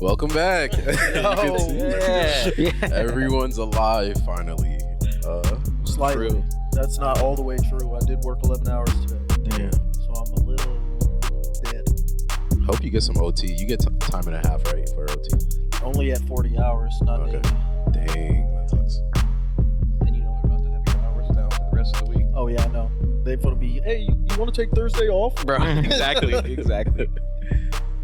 Welcome back. You can see everyone's alive finally. Slightly. True. That's not all the way true. I did work 11 hours today. Damn. So I'm a little dead. Hope you get some OT. You get time and a half, right, for OT? Only at 40 hours, not Okay. daily. Dang, that sucks. And you know we're about to have your hours down for the rest of the week. Oh, yeah, I know. They're going to be, hey, you want to take Thursday off? Bro, exactly.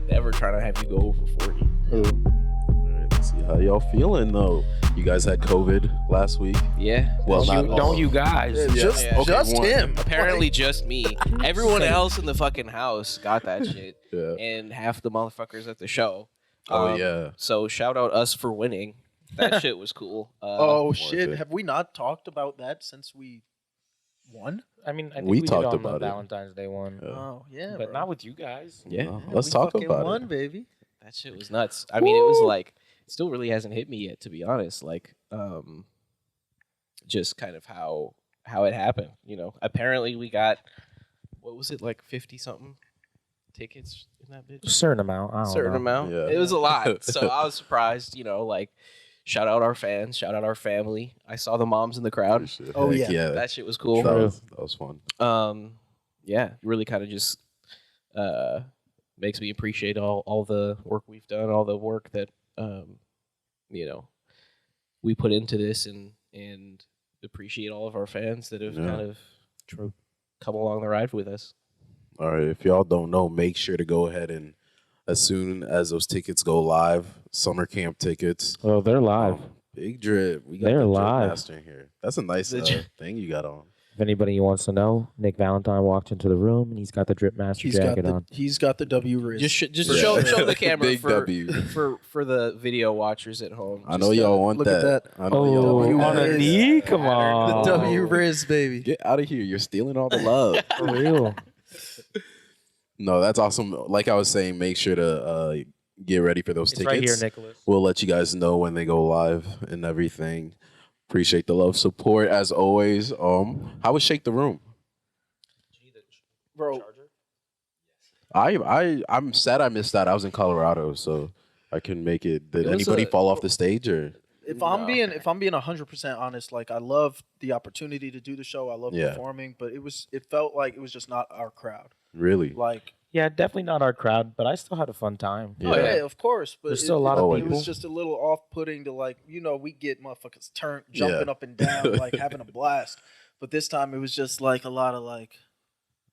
Never trying to have you go over 40. All right, let's see how y'all feeling though. You guys had COVID last week. Yeah. Well, not all. Don't you guys? Just one. him. Apparently just me. Everyone else in the fucking house got that shit. Yeah. And half the motherfuckers at the show. Oh yeah. So shout out us for winning. That shit was cool. Oh, worth shit. it. Have we not talked about that since we won? I mean, I think We we talked did on about the it. Valentine's Day one, Yeah. Oh, yeah. but bro. not with you guys. Yeah. Well, Yeah, let's we talk fucking about won, it. baby. That shit was nuts. I mean, it was like, it still really hasn't hit me yet, to be honest. Like, just kind of how it happened. You know, apparently we got, what was it, like 50 something tickets in that bitch? Certain amount. I don't Certain know. amount. Yeah. It was a lot. So I was surprised, you know, like, shout out our fans, shout out our family. I saw the moms in the crowd. Oh, Heck yeah. That shit was cool. That was fun. Yeah, really kind of just makes me appreciate all the work we've done, all the work that you know, we put into this, and appreciate all of our fans that have kind of come along the ride with us. All right, if y'all don't know, make sure to go ahead and as soon as those tickets go live, summer camp tickets. Well, they're live. Big drip. We got They're the drip live. master in here. That's a nice thing you got on. If anybody wants to know, Nick Valentine walked into the room and he's got the Drip Master jacket on. He's got the W wrist. Just For show sure. the camera Big for, W. for the video watchers at home. I know y'all want look at that. that. I know y'all Oh, want on that. a knee? Come the on. W wrist, baby. Get out of here. You're stealing all the love. For real. No, that's awesome. Like I was saying, make sure to get ready for those It's tickets. right here, Nicholas. We'll let you guys know when they go live and everything. Appreciate the love, support as always. How was Shake the Room? Bro, I'm sad I missed that. I was in Colorado, so I couldn't make it. Did It was anybody a- fall off the stage or? if I'm being 100% honest, like I love the opportunity to do the show. I love Yeah. performing, but it felt like it was just not our crowd. Really? Like, Yeah, definitely not our crowd, but I still had a fun time. Yeah. oh yeah, of course, but There's still a lot of it people. was just a little off-putting to, like, you know, we get motherfuckers jumping up and down, like having a blast. But this time it was just like a lot of like,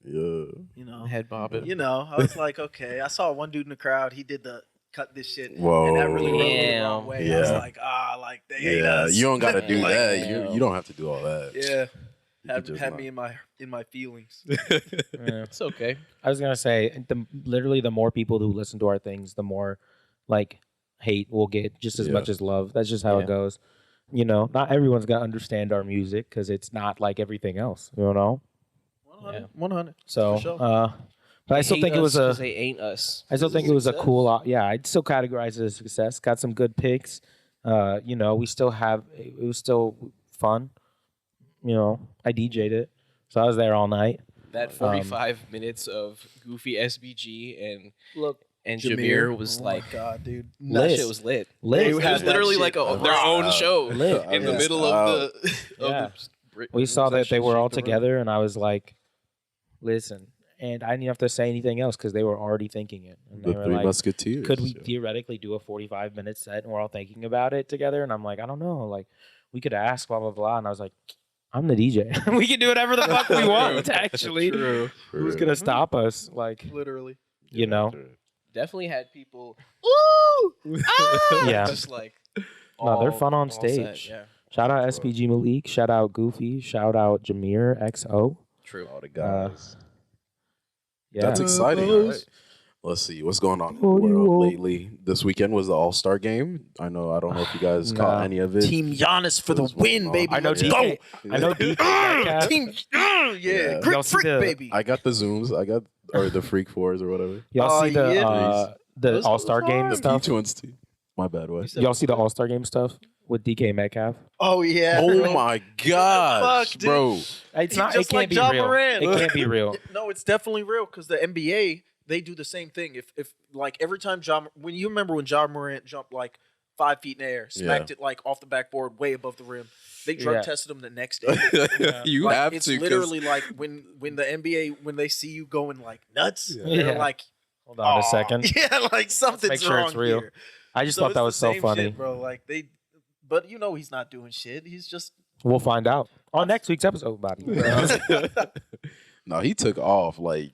Yeah. you know, Head bobbing. you know, I was like, okay. I saw one dude in the crowd. He did the cut this shit, Whoa. and that really rubbed me the wrong way. I was Yeah. like, like they hate Yeah, us. you don't got to do Like, that. You don't have to do all that. Yeah, could just had not. me in my feelings. Yeah. It's okay. I was gonna say, literally, the more people who listen to our things, the more like hate we'll get, just as Yeah. much as love. That's just how Yeah. it goes. You know, not everyone's gonna understand our music because it's not like everything else. You know, 100. so For sure. but I still think it was a. They ain't us. I still think it was a cool. Yeah, I'd still categorize it as a success. Got some good picks. You know, we still have. It was still fun. You know, I DJ'd it, so I was there all night. That 45 minutes of goofy SBG and Look, Jameer was oh like, my God, dude. that lit. shit was lit. Lit. It was had that literally shit like their rocked own show Lit. in the Yeah. middle of the. Yeah. Of the We saw that they were all Shake the Room. together, and I was like, "Listen," and I didn't have to say anything else because they were already thinking it. And they The were Three like, Musketeers. "Could we Yeah. theoretically do a 45-minute set?" And we're all thinking about it together. And I'm like, "I don't know. Like, we could ask, blah blah blah." And I was like, "I'm the DJ. We can do whatever the fuck we want. Actually, For who's real. gonna stop us? Like, Literally. you know." Definitely had people. Ooh, ah! Yeah. Just like. No, they're all- fun on all set, stage. Yeah. Shout out SPG Malik. Shout out Goofy. Shout out Jameer XO. True. All the guys. Yeah. That's exciting. All right. Let's see what's going on in the world lately. This weekend was the All-Star game. I don't know if you guys caught any of it. Team Giannis for the It was win, wrong. baby. I know Let's DK. go. I know DK Metcalf. Team, Yeah. yeah, Y'all Greek see freak, the- baby. I got the Zooms. or the Freak Fours or whatever. Y'all see the yeah. the All Star game The stuff? P-Twins too. My bad, way. Y'all see the All Star game stuff with DK Metcalf? Oh yeah. Oh my gosh, Fuck, dude. bro. It's not- it It just can't like be Ja real. Morant. It can't be real. No, it's definitely real because the NBA they do the same thing. If like every time when you remember when John Morant jumped like 5 feet in the air, smacked it like off the backboard, way above the rim, they drug tested him the next day. You like, have it's to. It's literally like when the NBA when they see you going like nuts, they're like, hold on a second. Yeah, like something's make sure wrong it's real. here. I just thought that was so funny, shit, bro. Like but he's not doing shit. He's just. We'll find out on next week's episode, buddy. No, he took off like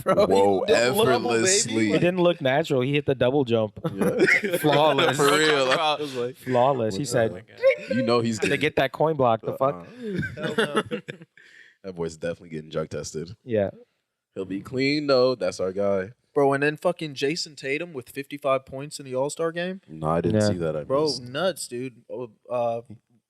bro. Whoa, effortlessly. It didn't look natural. He hit the double jump, flawless. For real, I was like, flawless. He said, "You know he's to get that coin block." The fuck. That boy's definitely getting drug tested. Yeah. He'll be clean though. That's our guy. Bro, and then fucking Jason Tatum with 55 points in the All-Star game. No, I didn't see that. Bro, missed. Nuts, dude.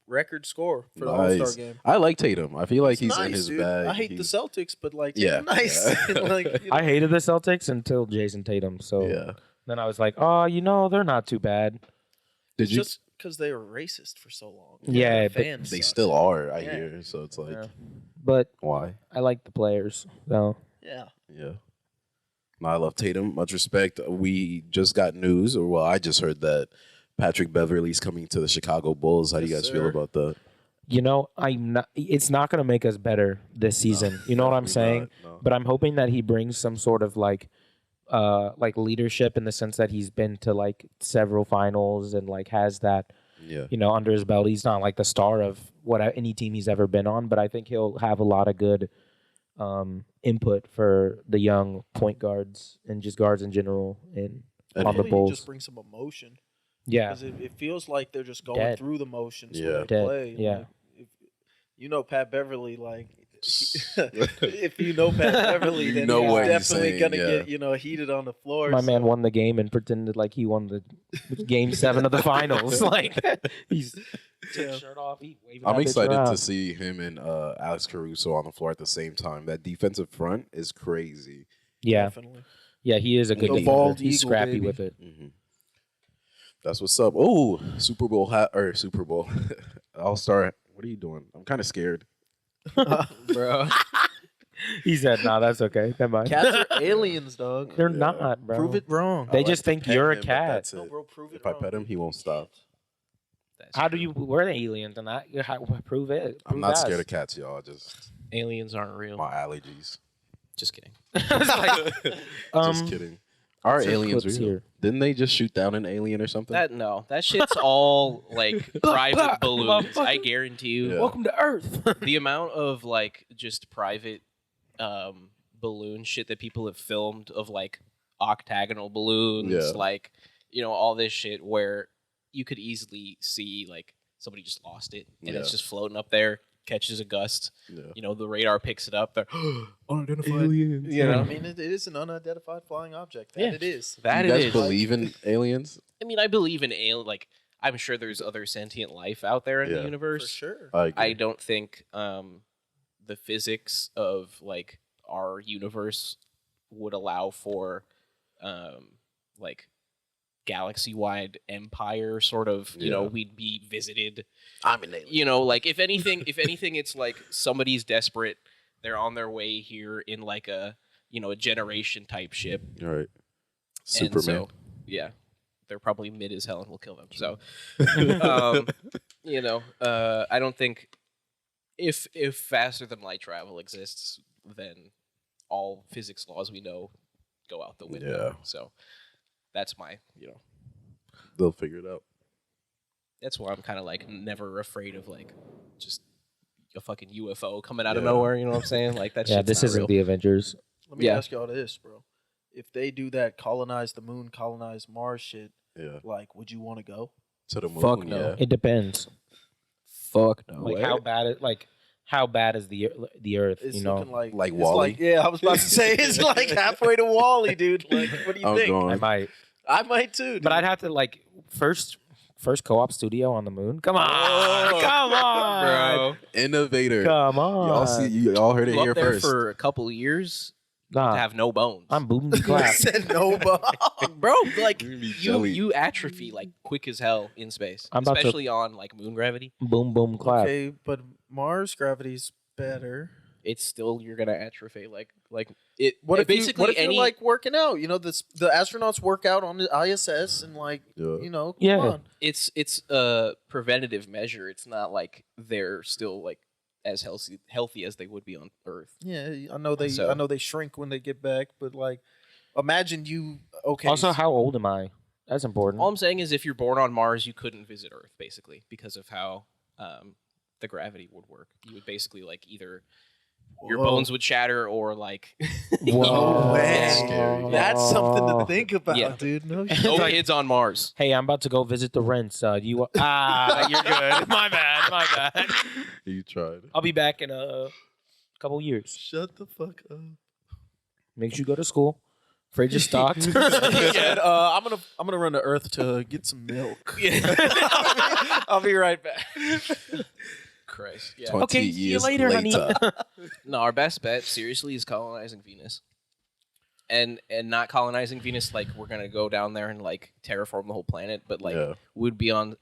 Record score for the All-Star game. I like Tatum. I feel like he's nice, in his dude. bag. I hate the Celtics, but like, Yeah. nice. Like, I hated the Celtics until Jason Tatum. So then I was like, oh, they're not too bad. Did you? Just because they were racist for so long. Yeah, the fans they suck. still are. I hear. So it's like, but why? I like the players. So Yeah. Yeah. No, I love Tatum. Much respect. We just got news, or well, I just heard that Patrick Beverley's coming to the Chicago Bulls. How do you guys feel about that? I'm not. It's not going to make us better this season. You know what I'm saying? No. But I'm hoping that he brings some sort of like leadership in the sense that he's been to like several finals and like has that. Yeah. Under his belt. He's not like the star of any team he's ever been on, but I think he'll have a lot of good input for the young point guards and just guards in general and on the Bulls. Just bring some emotion. Yeah. Because it feels like they're just going through the motions when they Dead. play. Yeah. Like, Pat Beverley, like, if you know Pat Beverley, then know he's what he's definitely saying, going to get, heated on the floor. My man won the game and pretended like he won the game 7 of the finals. Like he's took his shirt off. I'm excited to see him and Alex Caruso on the floor at the same time. That defensive front is crazy. Yeah. Definitely. Yeah, he is a good defender. He's scrappy baby. with it. Mm-hmm. That's what's up. Oh, Super Bowl All-Star. What are you doing? I'm kind of scared. Bro. He said, "No, that's okay. Never mind." Cats are aliens, dog. They're not, bro. Prove it wrong. They I just to think pet you're a him, but cat. that's it. No, bro, prove it If I wrong. pet him, he won't stop. We're the aliens, and prove it. I'm not scared of cats, y'all. Just Aliens aren't real. my allergies. Just kidding. Just kidding. Are some aliens clips real? here. Didn't they just shoot down an alien or something? That shit's all like private balloons. motherfucker. I guarantee you. Yeah. Welcome to Earth. The amount of like just private balloon shit that people have filmed of like octagonal balloons, Yeah. like all this shit where you could easily see like somebody just lost it and it's just floating up there, catches a gust. Yeah. The radar picks it up. They're unidentified. Aliens. I mean, it is an unidentified flying object. That Yeah. it is. That Do you it guys is. believe in aliens? I mean, I believe in like I'm sure there's other sentient life out there in the For universe. sure. I agree. I don't think the physics of like our universe would allow for like galaxy-wide empire sort of. We'd be visited. I'm an alien. Like if anything, it's like somebody's desperate. They're on their way here in like a a generation type ship. All right. And Superman. so, yeah, they're probably mid as hell and we'll kill them. So, I don't think if faster than light travel exists, then all physics laws we know go out the window. Yeah. So that's my, They'll figure it out. that's why I'm kind of like never afraid of like just a fucking UFO coming out of nowhere. You know what I'm saying? Like that. Yeah, shit's this not isn't real. the Avengers. Let me Yeah. ask y'all this, bro. If they do that colonize the moon, colonize Mars shit, Yeah. like, would you want to go? To the moon. Fuck no. Yeah. It depends. Fuck no. Like how bad is the Earth? It's you know, looking like Like it's Wall-E? yeah, I was about to say it's like halfway to Wall-E, dude. Like, what do you I'm think? going. I might, I might too, dude. but I'd have to like first co-op studio on the moon. Come on, Oh, come on, bro. Innovator. Come on. Y'all heard it You here up there first. for a couple of years Nah, to have no bones. I'm boom de clap. said no, bro. Bro, like You're gonna be you jelly. you atrophy like quick as hell in space, I'm about to- especially on like moon gravity. Boom boom clap. Okay, but Mars gravity's better. it's still you're gonna atrophy. Like it. What if basically what if any you're like working out? You know, the astronauts work out on the ISS and like you know, come on. it's a preventative measure. It's not like they're still like as healthy as they would be on Earth. Yeah, I know they shrink when they get back, but like imagine you Also, how old am I? That's important. All I'm saying is if you're born on Mars, you couldn't visit Earth basically because of how the gravity would work. You would basically like either your bones would shatter or like no way. Scary. That's something to think about, Yeah. dude. No no shit. kids on Mars. Hey, I'm about to go visit the rents. You you're good. My bad. You tried. I'll be back in a couple years. Shut the fuck up. Make sure you go to school. Fridge is stocked. He said, I'm gonna run to Earth to get some milk. I'll be right back. Christ. Yeah. 20 Okay, see you years later, honey. No, our best bet seriously is colonizing Venus. And not colonizing Venus like we're gonna go down there and like terraform the whole planet, but like would be on.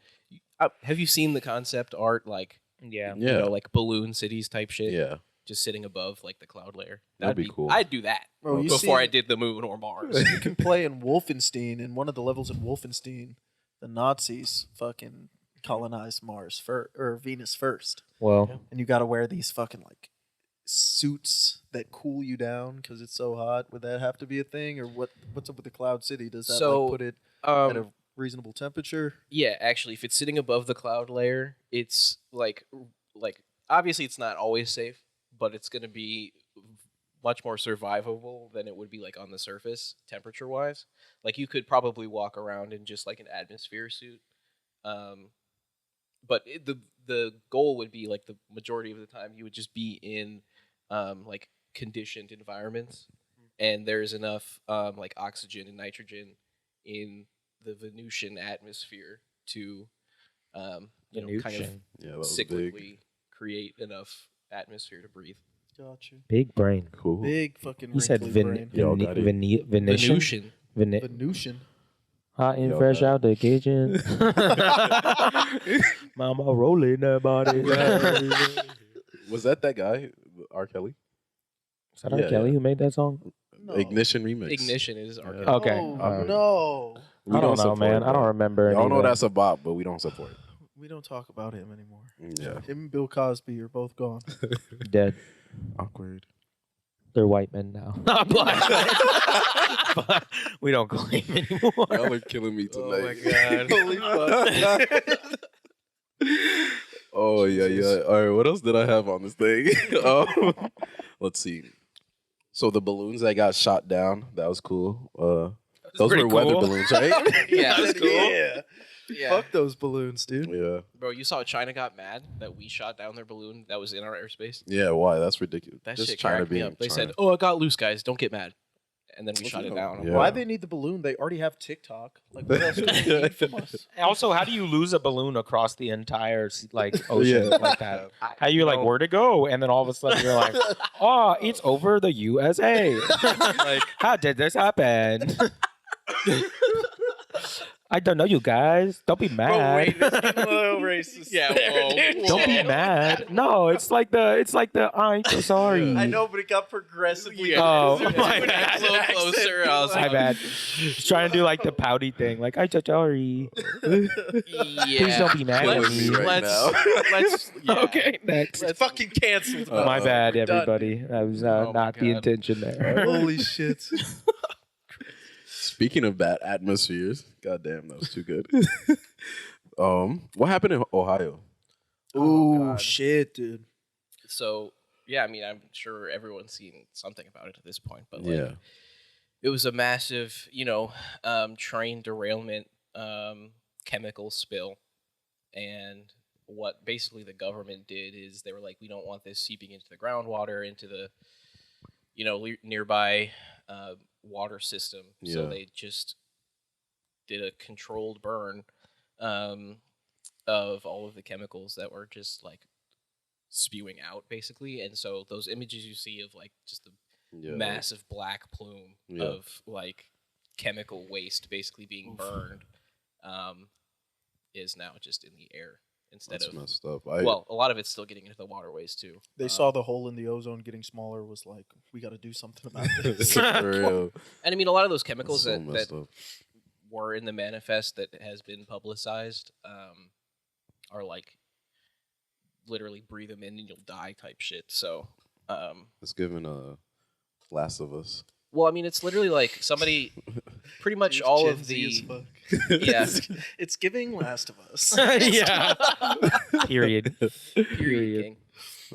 Have you seen the concept art like Yeah. you know like balloon cities type shit? Yeah. Just sitting above like the cloud layer. That'd be cool. I'd do that Bro, you before see- I did the moon or Mars. You can play in Wolfenstein, and one of the levels in Wolfenstein, the Nazis fucking colonized Mars or Venus first, Well, and you got to wear these fucking like suits that cool you down because it's so hot. Would that have to be a thing, or what's up with the Cloud City? Does that So, like, put it at a reasonable temperature? Yeah, actually, if it's sitting above the cloud layer, it's like obviously it's not always safe, but it's going to be much more survivable than it would be like on the surface temperature wise. Like you could probably walk around in just like an atmosphere suit. But the goal would be like the majority of the time you would just be in like conditioned environments, and there's enough like oxygen and nitrogen in the Venusian atmosphere to you know, kind of Yeah, that was cyclically big. create enough atmosphere to breathe. Gotcha. big brain. Cool. Big fucking. He said wrinkly brain. Y'all got it. Venetian. Venusian. Hot and Y'all fresh got out the kitchen. Mama rolling that body. Was that guy, R. Kelly? Is that R. Yeah, Kelly yeah. who made that song? No. Ignition remix. Ignition is our Yeah. Okay. Oh, no. We I don't know, support man. I that. don't remember. Y'all any know of that. that's a bop, but we don't support it. We don't talk about him anymore. Yeah. Him and Bill Cosby are both gone. Dead. Awkward. They're white men now. Not black. But we don't claim anymore. Y'all are killing me tonight. God. Holy fuck. Oh, yeah. All right, what else did I have on this thing? Let's see. So the balloons that got shot down, that was cool. Those pretty were weather cool. balloons, right? Yeah, that's cool. Yeah. Yeah. Fuck those balloons, dude. Yeah. Bro, you saw China got mad that we shot down their balloon that was in our airspace? Yeah, why? That's ridiculous. That Just shit China cracked me being up. They China. said, "Oh, it got loose, guys. Don't get mad." And then we shot it down. Yeah. Why they need the balloon? They already have TikTok. Like, what else do they need from us? Also, how do you lose a balloon across the entire ocean Yeah. like that? How you like where to go, and then all of a sudden you're like, oh, it's over the USA. Like, how did this happen? I don't know, you guys. Don't be mad. this is a little racist. Yeah, whoa. Don't be mad. No, it's like the I'm so sorry. I know, but it got progressively. Yeah. Oh, When my it bad. was an accent, Closer, I was My like, bad. Just trying to do like the pouty thing, like I'm so sorry. Yeah. Please don't be mad at Killing me. me right now. let's yeah. Okay, next. It's fucking canceled. My bad, We're done. everybody. That was Oh my not the God. intention there. Holy shit. Speaking of bad atmospheres, goddamn, that was too good. What happened in Ohio? Ooh, God. shit, dude. So, yeah, I mean, I'm sure everyone's seen something about it at this point, but like, Yeah. it was a massive, train derailment, chemical spill. And what basically the government did is they were like, we don't want this seeping into the groundwater, into the, nearby water system. So Yeah. they just did a controlled burn of all of the chemicals that were just like spewing out, basically. And so those images you see of like just the Yeah. massive black plume Yeah. of like chemical waste basically being burned is now just in the air instead That's of messed up. well, a lot of it's still getting into the waterways too. They saw the hole in the ozone getting smaller. Was like, we got to do something about this. For real. And I mean, a lot of those That's chemicals so that messed up. were in the manifest that has been publicized are like literally breathe them in and you'll die type shit. So, It's giving Last of Us. well, I mean, it's literally like somebody, pretty much all Gen of Z as the fuck. yeah. It's giving Last of Us. Yeah. Period. Period. King.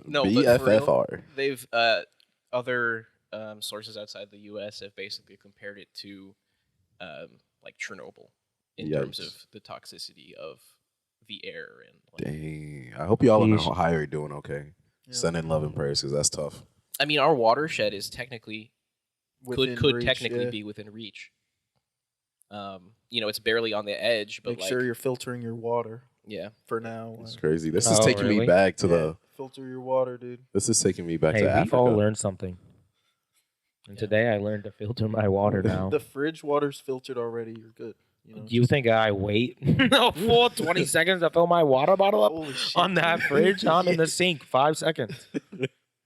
No, but for real, BFFR. they've other sources outside the U.S. have basically compared it to like Chernobyl in terms Yikes. of the toxicity of the air and like, Dang. I hope y'all in Yeesh. Ohio are doing okay. Yeah. Sending love and prayers because that's tough. I mean, our watershed is technically Within could reach, technically yeah. be within reach. You know, it's barely on the edge, but Make like, sure you're filtering your water yeah, for now. It's crazy. This is Oh, taking me really? back to Yeah, filter your water, dude. This is taking me back Hey, to we Africa. all learned something. And Yeah. today I learned to filter my water now. The fridge water's filtered already. You're good. You know, Do you think I wait a full 20 seconds to fill my water bottle up holy shit, on that dude. fridge? I'm in the sink 5 seconds.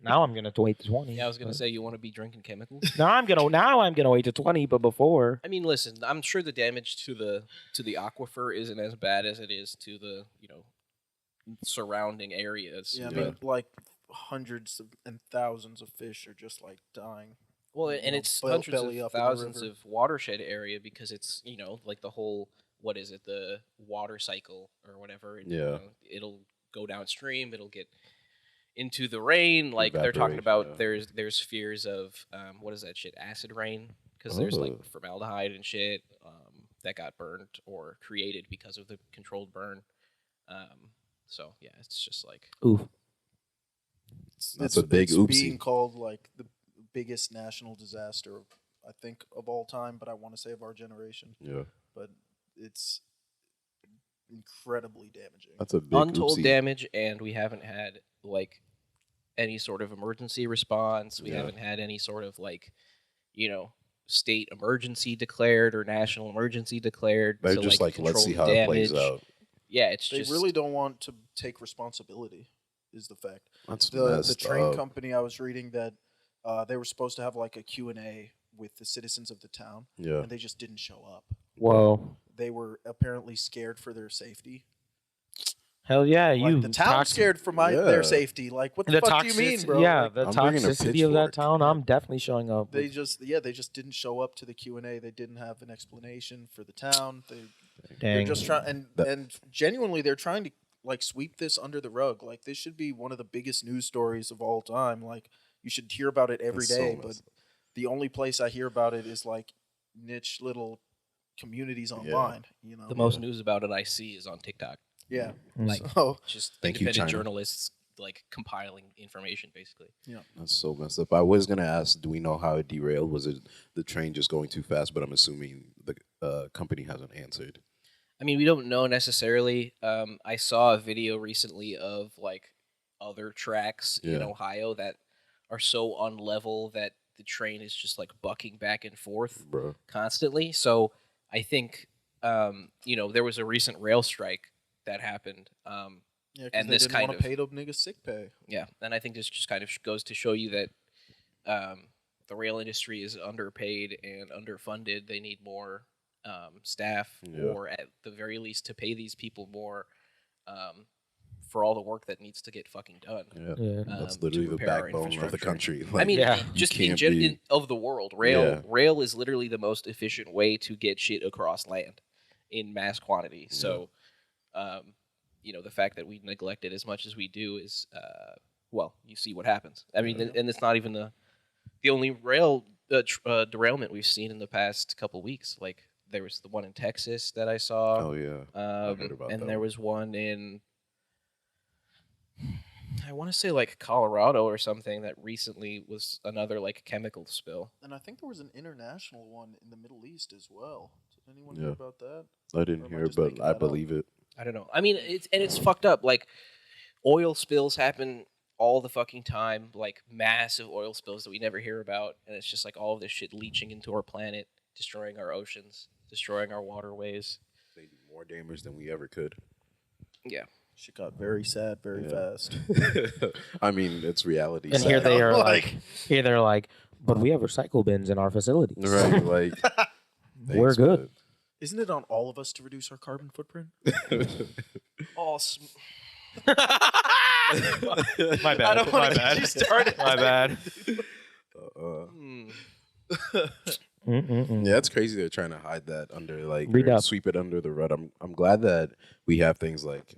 Now I'm gonna wait 20. yeah. I was gonna say you want to be drinking chemicals. Now I'm gonna wait to 20, but before I mean, listen, I'm sure the damage to the aquifer isn't as bad as it is to the surrounding areas. Yeah, I Yeah. mean, like and thousands of fish are just like dying. Well, you and know, it's belly hundreds up of in the thousands river. of watershed area because it's like the whole what is it, the water cycle or whatever. And, Yeah. it'll go downstream. It'll get into the rain. Like they're talking about, Evaporation, there's fears of what is that shit? Acid rain, because there's like Oh. formaldehyde and shit that got burned or created because of the controlled burn. So yeah, it's just like oof. That's a big oopsie. Being called like the biggest national disaster, I think, of all time, but I want to say of our generation. Yeah. But it's incredibly damaging. That's a big untold oopsie. damage, and we haven't had like any sort of emergency response. We Yeah. haven't had any sort of like state emergency declared or national emergency declared. They're to, just like, let's control see the how it plays damage. out. Yeah, it's They just really don't want to take responsibility, is the fact. That's The messed train up. company I was reading that they were supposed to have like a Q&A with the citizens of the town, Yeah. and they just didn't show up. Whoa. They were apparently scared for their safety. Hell yeah, Like you the town's scared for their safety. Like, what the fuck do you mean, bro? Yeah, Like, the I'm bringing a toxicity of that pitchfork. town. I'm definitely showing up. they just they just didn't show up to the Q&A. They didn't have an explanation for the town. They're Dang. just trying That- and genuinely they're trying to like sweep this under the rug. Like, this should be one of the biggest news stories of all time. Like, you should hear about it every That's so day, but messed up. the only place I hear about it is like niche little communities online, you know. the most news about it I see is on TikTok. Yeah. Like So, just Thank you, independent China. journalists like compiling information basically. That's so messed up. I was gonna ask, do we know how it derailed? Was it the train just going too fast? But I'm assuming the company hasn't answered. I mean, we don't know necessarily. I saw a video recently of like other tracks in Yeah. Ohio that are so unlevel that the train is just like bucking back and forth Bro. constantly. So I think there was a recent rail strike that happened. yeah, because And they this didn't kind want of- to pay those niggas sick pay. Yeah, and I think this just kind of goes to show you that the rail industry is underpaid and underfunded. They need more staff, Yeah. or at the very least to pay these people more for all the work that needs to get fucking done. Yeah. Yeah. That's to literally the repair our backbone of the infrastructure. country. I mean, Yeah. just You in can't be- of the world, rail is literally the most efficient way to get shit across land in mass quantity. So, the fact that we neglect it as much as we do is, you see what happens. I mean, and it's not even the only rail derailment we've seen in the past couple weeks. Like, there was the one in Texas that I saw. Oh yeah. I heard about and that there one. was one in, I want to say like Colorado or something that recently was another like chemical spill. And I think there was an international one in the Middle East as well. Did anyone Yeah. hear about that? I Or didn't am I hear, just but making I that up? believe it. I don't know. I mean, it's fucked up. Like, oil spills happen all the fucking time, like massive oil spills that we never hear about, and it's just like all of this shit leaching into our planet, destroying our oceans, destroying our waterways. They do more damage than we ever could. Yeah. Shit got very sad very fast. I mean, it's reality. And sad. here they are Like- here they're like, but we have recycle bins in our facilities. Right, like We're thanks, good. Isn't it on all of us to reduce our carbon footprint? Awesome. My I bad. don't My want to bad. get you started. My bad. Yeah, it's crazy they're trying to hide that under Read or up. sweep it under the rug. I'm glad that we have things like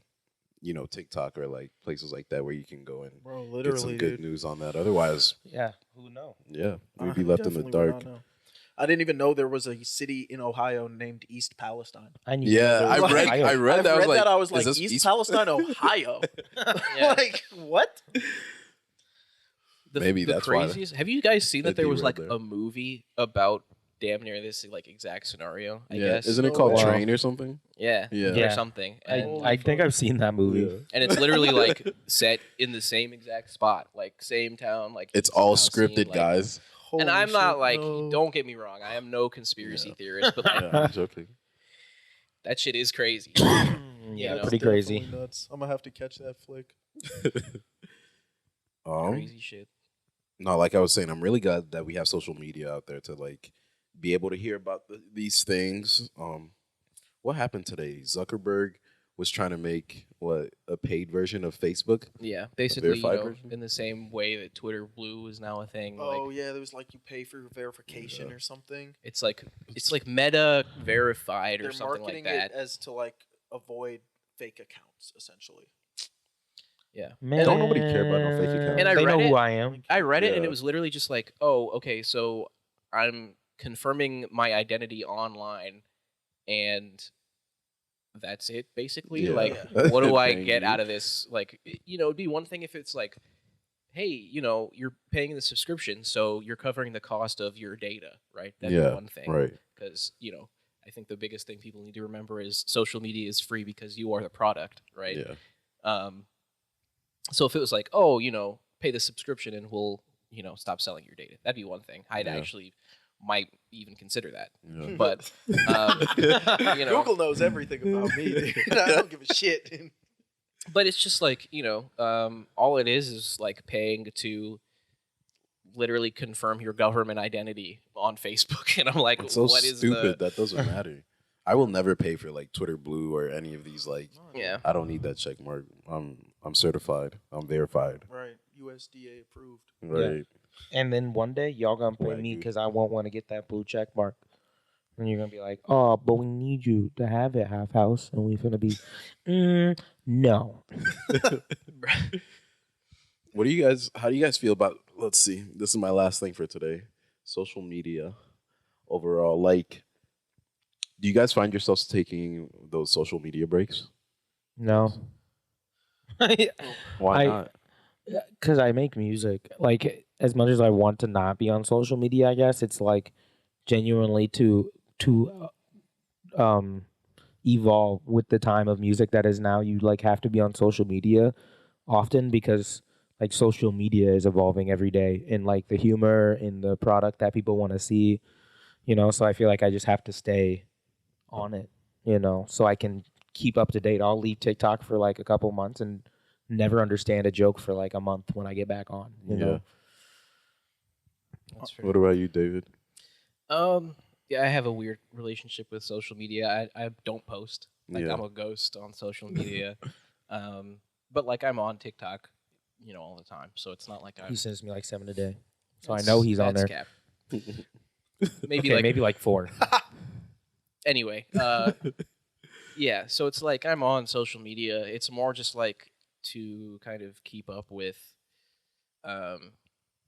TikTok or like places like that where you can go and Bro, get literally, some dude. good news on that. Otherwise, Yeah. Who knows? yeah, we'd I be left in the definitely would dark. not know. I didn't even know there was a city in Ohio named East Palestine. I knew Yeah, there I was read. Ohio. I read I've that. read I was is like, this East Palestine, Ohio. Yeah. Like, what? Maybe the that's why craziest. Have you guys seen that they there was like derailed there. a movie about damn near this like exact scenario? I Yeah, guess. isn't it No called way. Train or something? Yeah. Yeah. Or Yeah. something. And, I think I've seen that movie. and it's literally like set in the same exact spot, like same town, like It's somehow all seen, scripted, like- guys. And Holy I'm not shit, like, no. don't get me wrong, I am no conspiracy theorist, but like Yeah, I'm joking. that shit is crazy. Yeah, You know, pretty That's crazy. definitely nuts. I'm gonna have to catch that flick. Crazy shit. No, like I was saying, I'm really glad that we have social media out there to like be able to hear about these things. What happened today? Zuckerberg was trying to make a paid version of Facebook. Yeah, basically, verified version? in the same way that Twitter Blue is now a thing. Oh like yeah, there was like you pay for verification or something. it's like Meta verified or They're something marketing like that. it as to like avoid fake accounts, essentially. Yeah, Man, Don't nobody care about no fake account. And I they know read who it. I am. I read it and Yeah. it was literally just like, oh, okay, so I'm confirming my identity online, and that's it, basically. Yeah. Like, Yeah. what do I Thank get you. out of this? Like, it'd be one thing if it's like, hey, you're paying the subscription, so you're covering the cost of your data, right? That'd Yeah, be one thing. right. Because, I think the biggest thing people need to remember is social media is free because you are the product, right? Yeah. So if it was like, oh, pay the subscription and we'll, stop selling your data, that'd be one thing. I'd Yeah. actually might even consider that. Yeah. But, Google knows everything about me. Dude. I don't give a shit. but it's just like, all it is like paying to literally confirm your government identity on Facebook. And I'm like, It's so what is stupid that doesn't matter. I will never pay for like Twitter Blue or any of these. Like, Yeah. I don't need that check mark. I'm certified. I'm verified. Right, USDA approved. Right. And then one day y'all gonna pay Right, me dude. because I won't want to get that blue check mark. And you're gonna be like, oh, but we need you to have it, half house, and we're gonna be, no. What do you guys? How do you guys feel about? Let's see. This is my last thing for today. Social media overall. Like, do you guys find yourselves taking those social media breaks? No. Why I- not? Because I make music. Like, as much as I want to not be on social media, I guess it's like genuinely to evolve with the time of music that is now. You like have to be on social media often because like social media is evolving every day in like the humor in the product that people want to see, so I feel like I just have to stay on it, so I can keep up to date. I'll leave TikTok for like a couple months and never understand a joke for like a month when I get back on, you know. That's fair. What about you, David? Yeah, I have a weird relationship with social media. I don't post. Like, Yeah. I'm a ghost on social media. But like I'm on TikTok, all the time. So it's not like I'm He sends me like 7 a day, so I know he's on there. Cap. Maybe Okay, like maybe like 4. anyway. Yeah, so it's like I'm on social media. It's more just like to kind of keep up with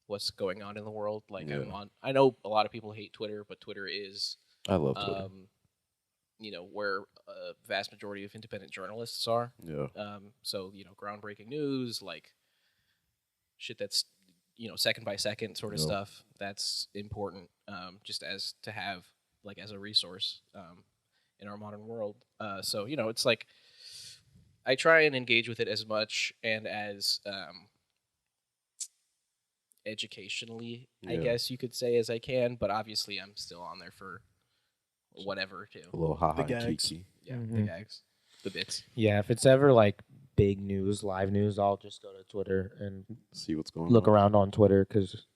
what's going on in the world. Like Yeah. I know a lot of people hate Twitter, but Twitter is I love Twitter. where a vast majority of independent journalists are. Yeah. So, groundbreaking news, like shit that's, second by second sort of Yep. stuff. That's important, just as to have like as a resource in our modern world. So, it's like I try and engage with it as much and as educationally, I Yeah. guess you could say, as I can. But obviously, I'm still on there for whatever too. A little ha ha The gags. kiki. Yeah, the Mhm. gags, the bits. Yeah, if it's ever like big news, live news, I'll just go to Twitter and See what's going look on. around on Twitter because,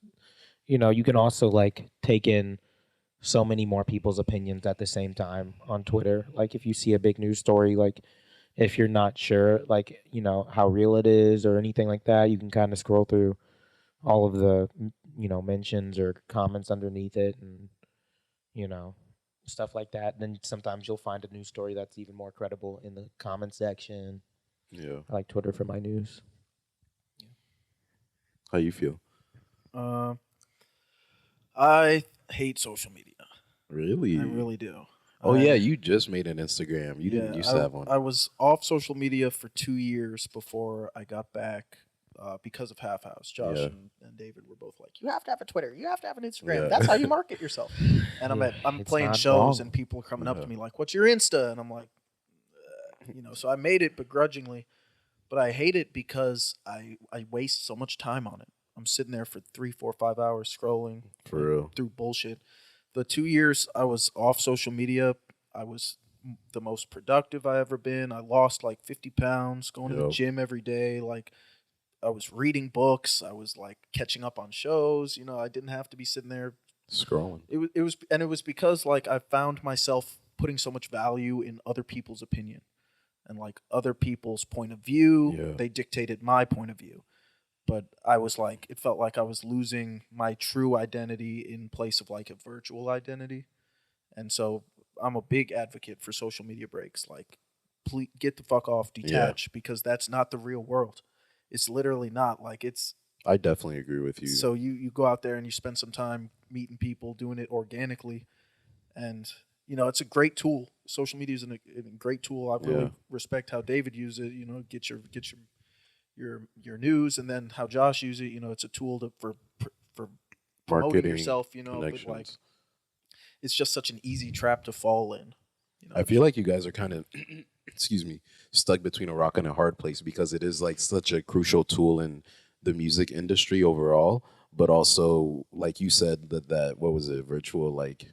you know, you can also like take in so many more people's opinions at the same time on Twitter. Like if you see a big news story, like if you're not sure, like, you know, how real it is or anything like that, you can kind of scroll through all of the, you know, mentions or comments underneath it and, you know, stuff like that. Then sometimes you'll find a news story that's even more credible in the comment section. Yeah. I like Twitter for my news. How you feel? I hate social media. Really? I really do. Oh yeah, you just made an Instagram. You didn't used to have one. I was off social media for 2 years before I got back because of Half House. Josh and David were both like, "You have to have a Twitter. You have to have an Instagram. Yeah. That's how you market yourself." And I'm It's playing not shows, wrong. and people are coming up Yeah. to me like, "What's your Insta?" And I'm like, you know. So I made it begrudgingly, but I hate it because I waste so much time on it. I'm sitting there for 3, 4, 5 hours scrolling For real. through bullshit. The 2 years I was off social media, I was the most productive I ever been. I lost like 50 pounds, going to the Yep. gym every day. Like I was reading books. I was like catching up on shows. You know, I didn't have to be sitting there. Scrolling. It was because like I found myself putting so much value in other people's opinion and like other people's point of view. Yeah. They dictated my point of view. But I was like, it felt like I was losing my true identity in place of like a virtual identity. And so I'm a big advocate for social media breaks. Like, please get the fuck off, detach, because that's not the real world. It's literally not. Like, it's I definitely agree with you. so you go out there and you spend some time meeting people, doing it organically, and you know it's a great tool. Social media is a great tool. I really respect how David used it. You know, get your news, and then how Josh used it. You know, it's a tool for promoting Marketing, yourself. You know, but like connections. it's just such an easy trap to fall in. You know, I feel like you guys are kind of, excuse me, stuck between a rock and a hard place because it is like such a crucial tool in the music industry overall, but also like you said that what was it, virtual like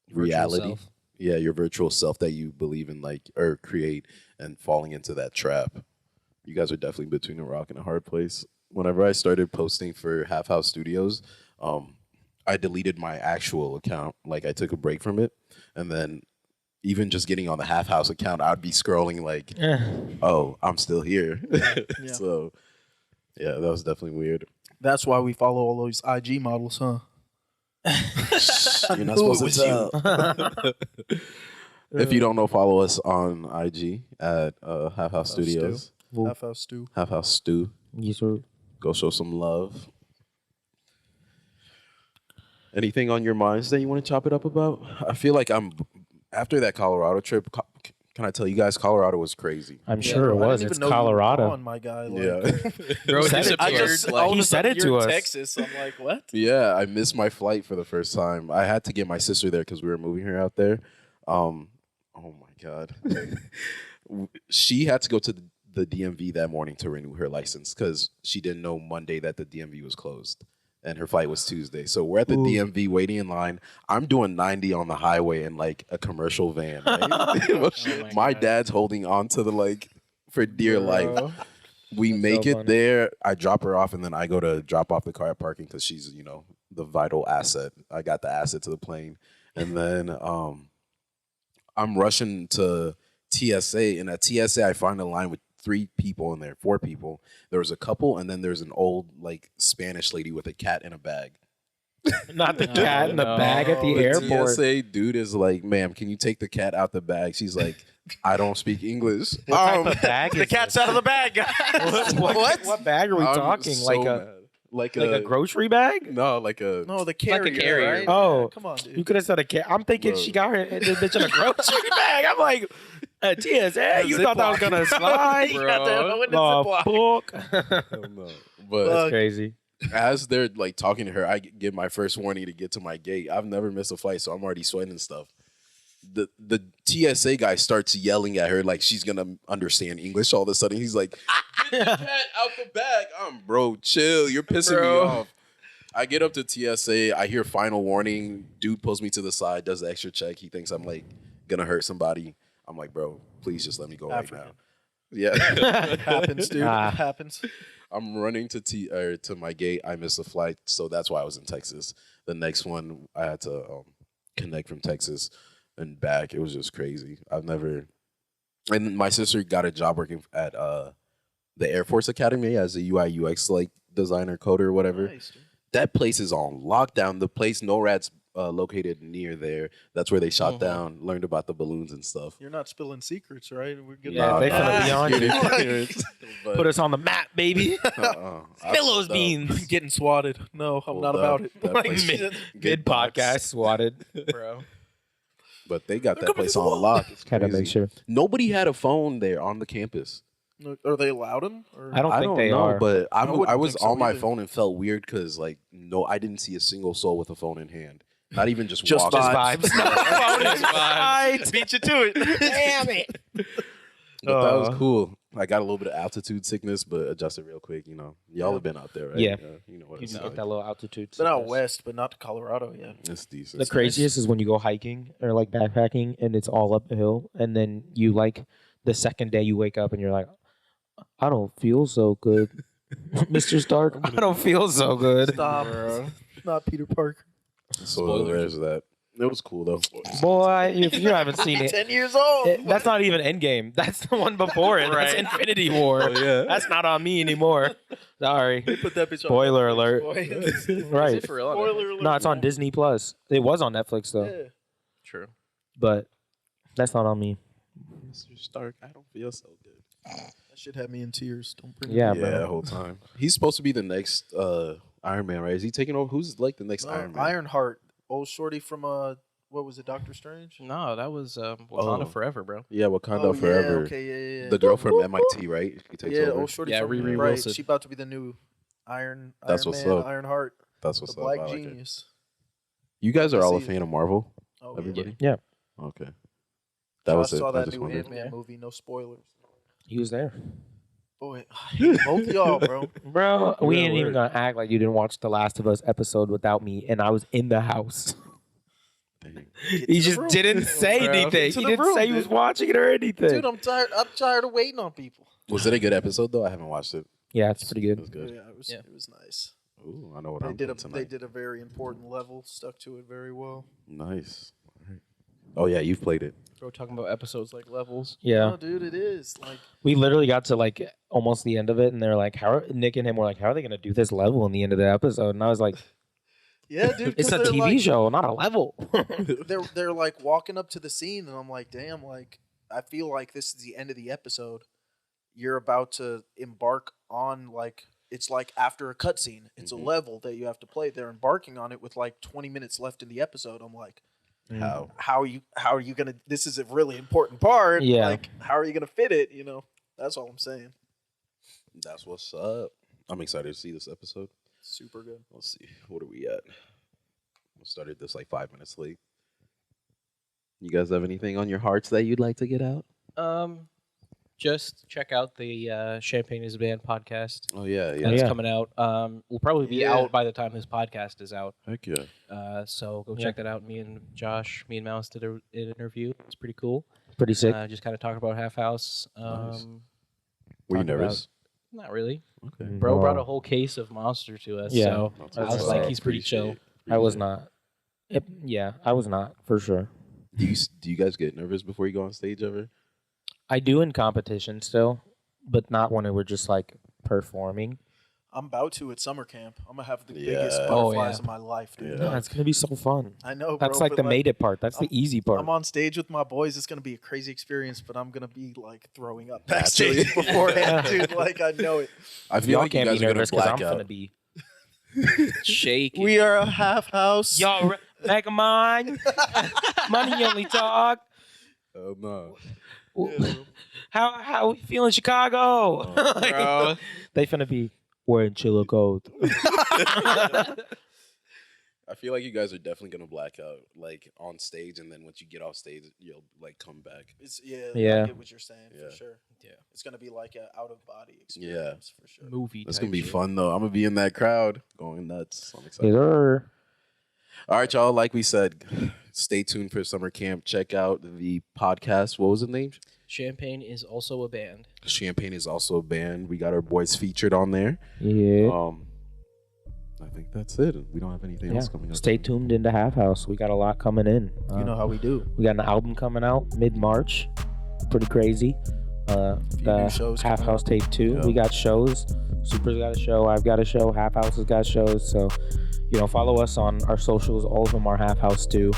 Virtual reality. self. Yeah, your virtual self that you believe in, like, or create, and falling into that trap. You guys are definitely between a rock and a hard place. Whenever I started posting for Half House Studios, I deleted my actual account. Like, I took a break from it, and then even just getting on the Half House account, I'd be scrolling like, oh, I'm still here. Yeah. So, yeah, that was definitely weird. that's why we follow all those IG models, huh? You're not knew it supposed to tell. If you don't know, follow us on IG at Half House Stu. Studios. Half House Stew. Half House Stew. Yes, sir. Go show some love. Anything on your minds that you want to chop it up about? I feel like after that Colorado trip. Can I tell you guys, Colorado was crazy. I'm sure it I was. didn't It's even know you were Colorado. gone, my guy. Like, Yeah. Bro, said it. I disappeared. just Like, all of he a said sudden it you're to in us. Texas. I'm like, what? Yeah, I missed my flight for the first time. I had to get my sister there because we were moving her out there. Oh my God. She had to go to the DMV that morning to renew her license because she didn't know Monday that the DMV was closed. And her flight was Tuesday. So we're at the DMV waiting in line. I'm doing 90 on the highway in like a commercial van. Right? My dad's holding on to the like for dear life. We make so it funny. there. I drop her off, and then I go to drop off the car at parking because she's, the vital asset. I got the asset to the plane. And then I'm rushing to TSA. And at TSA, I find a line with 3 people in there, 4 people. There was a couple, and then there's an old like Spanish lady with a cat in a bag. Not the cat in the no. bag at the The airport. TSA dude is like, ma'am, can you take the cat out the bag? She's like, I don't speak English. What type of bag The is cat's this? out of the bag, guys. What bag are we I'm talking? so like mad. like a grocery bag? No, like a No, the like a carrier. carrier. Right? Oh. Yeah, come on, dude. You could have said a cat. I'm thinking Bro. she got her this bitch in a grocery bag. I'm like, TSA, you thought that was gonna slide? You got that Bro. in the Oh, Ziploc. fuck. I don't know. But That's crazy. as they're like talking to her, I get my first warning to get to my gate. I've never missed a flight, so I'm already sweating and stuff. The TSA guy starts yelling at her like she's gonna understand English all of a sudden. He's like, "Get the cat out the bag." Bro, chill. You're pissing me off. I get up to TSA. I hear final warning. Dude pulls me to the side, does the extra check. He thinks I'm like gonna hurt somebody. I'm like, bro, please just let me go right African. now. Yeah. It happens, dude. Ah. It happens. I'm running to my gate. I missed a flight, so that's why I was in Texas. The next one I had to connect from Texas and back. It was just crazy. I've never. And my sister got a job working at the Air Force Academy as a UI UX like designer coder or whatever. Nice, dude. That place is on lockdown. The place NORAD's located near there. That's where they shot down, learned about the balloons and stuff. You're not spilling secrets, right? We're good. Yeah, they finna be on you. But, Put us on the map, baby. I Pillows pulled up. beans. Getting swatted. No, I'm Pulled not up. about it. That Like, place- shit. Mid podcast swatted, bro. But they got They're that coming place to the on wall. lock. It's Had to crazy. make sure. Nobody had a phone there on the campus. Are they allowed them? Or? I don't I think don't they know, are. but I wouldn't I was think so on my either. phone and felt weird because like no, I didn't see a single soul with a phone in hand. Not even just Just walking. vibes. Vibes. Beat you to it. Damn it. But that was cool. I got a little bit of altitude sickness, but adjusted real quick. You know, y'all have been out there, right? Yeah. You know what You it's get like. that little altitude. Been out sickness. west, but not to Colorado yet. It's decent. The craziest is when you go hiking or like backpacking and it's all uphill, and then you like the second day you wake up and you're like, I don't feel so good, Mr. Stark. I don't feel so good. Stop. Not Peter Parker. So Spoilers. there's that. It was cool though. Boy, if you haven't seen it, 10 years old. that's not even Endgame. That's the one before it. That's Infinity War. yeah. That's not on me anymore. Sorry. They put that bitch on Spoiler Netflix, alert. boy. Is Right. it for real? Spoiler alert. No, it's on Disney Plus. It was on Netflix though, Yeah. True. but that's not on me. Mr. Stark, I don't feel so good. That shit had me in tears. Don't bring Yeah, it Yeah, up. the whole time. He's supposed to be the next Iron Man, right? Is he taking over? Who's like the next Iron Man? Ironheart. Old shorty from what was it, Doctor Strange? No, that was Wakanda Oh. Forever, bro. Yeah, Wakanda Oh, Forever. Yeah, okay, yeah. The girl from MIT, right? She takes Yeah, over. old shorty Yeah, from Riri right. Wilson. She about to be the new Iron That's Man, what's up. Ironheart, That's the what's up. Black I like it. Genius. You guys are I all a see. fan of Marvel? Oh, Everybody? Yeah. Okay. That That was was it. saw I that just new wondered. Ant-Man movie. No spoilers. He was there. Boy, I hate both of y'all, bro. Bro, we Yeah, ain't even word. gonna act like you didn't watch the Last of Us episode without me, and I was in the house. Dang. Get He to the just room. didn't say Bro. anything. Get to He the didn't room, say he was dude. watching it or anything. Dude, I'm tired. I'm tired of waiting on people. Was it a good episode though? I haven't watched it. Yeah, it's pretty It good. was good. Yeah, it was. Yeah. It was nice. Ooh, I know what They I'm did doing They tonight. did a very important level. Stuck to it very well. Nice. All right. Oh yeah, you've played it. Bro, talking about episodes like levels. Yeah, No, dude, it is like. we literally got to like almost the end of it, and they're like, "How?" Nick and him were like, "How are they gonna do this level in the end of the episode?" And I was like, Yeah, dude. "It's 'cause a they're TV like, show, not a level." They're like walking up to the scene, and I'm like, damn, like I feel like this is the end of the episode. You're about to embark on like it's like after a cutscene. It's a level that you have to play. They're embarking on it with like 20 minutes left in the episode. I'm like, how are you gonna? This is a really important part. Yeah. Like, how are you gonna fit it? You know, that's all I'm saying. That's what's up. I'm excited to see this episode. Super good. Let's see. What are we at? We started this like 5 minutes late. You guys have anything on your hearts that you'd like to get out? Just check out the Champagne is a Band podcast. Oh yeah, yeah. That's yeah. coming out. Will probably be Yeah. out by the time this podcast is out. Heck yeah. So go Yeah. check that out. Me and Mouse did an interview. It's pretty cool. Pretty sick. Just kind of talk about Half House. Nice. Were you talk about- nervous? Not really. Okay. Bro brought No. a whole case of Monster to us. Yeah. So That's I was what's like, up. he's pretty chill. Appreciate I was it. not. Yeah, I was not for sure. Do you guys get nervous before you go on stage ever? I do in competition still, but not when we're just like performing. I'm about to at summer camp. I'm gonna have the Yeah. biggest Oh, butterflies yeah. of my life, dude. Yeah. That's gonna be so fun. I know, bro. That's like but, the made it part. That's the easy part. I'm on stage with my boys. It's gonna be a crazy experience, but I'm gonna be like throwing up Naturally. backstage beforehand, dude. Like I know it. I feel Y'all like you can't guys be are gonna nervous because black I'm gonna out. be. Shake. We are a half house. Y'all, back of mine. Money only talk. Oh no. How we feeling, Chicago? Bro. They finna be wearing chiller coat. I feel like you guys are definitely gonna black out, like on stage, and then once you get off stage, you'll like come back. Yeah. Yeah. I get what you're saying Yeah. for sure. Yeah. It's gonna be like an out of body experience for sure. Movie. It's type gonna be shit. fun though. I'm gonna be in that crowd, going nuts. I'm excited. Yes, sir. All right, y'all. Like we said, stay tuned for summer camp. Check out the podcast. What was the name? Champagne is also a band. Champagne is also a band. We got our boys featured on there. Yeah. I think that's it. We don't have anything else coming up. Stay tuned into Half House. We got a lot coming in. You know how we do. We got an album coming out mid-March. Pretty crazy. New shows Half coming House out. Tape 2. Yeah. We got shows. Super's got a show. I've got a show. Half House has got shows. So, follow us on our socials. All of them are Half House too.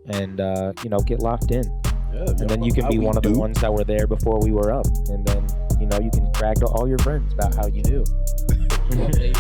And, get locked in. Yeah, And then you can be one of the ones that were there before we were up. And then, you can brag to all your friends about how you do. Maybe.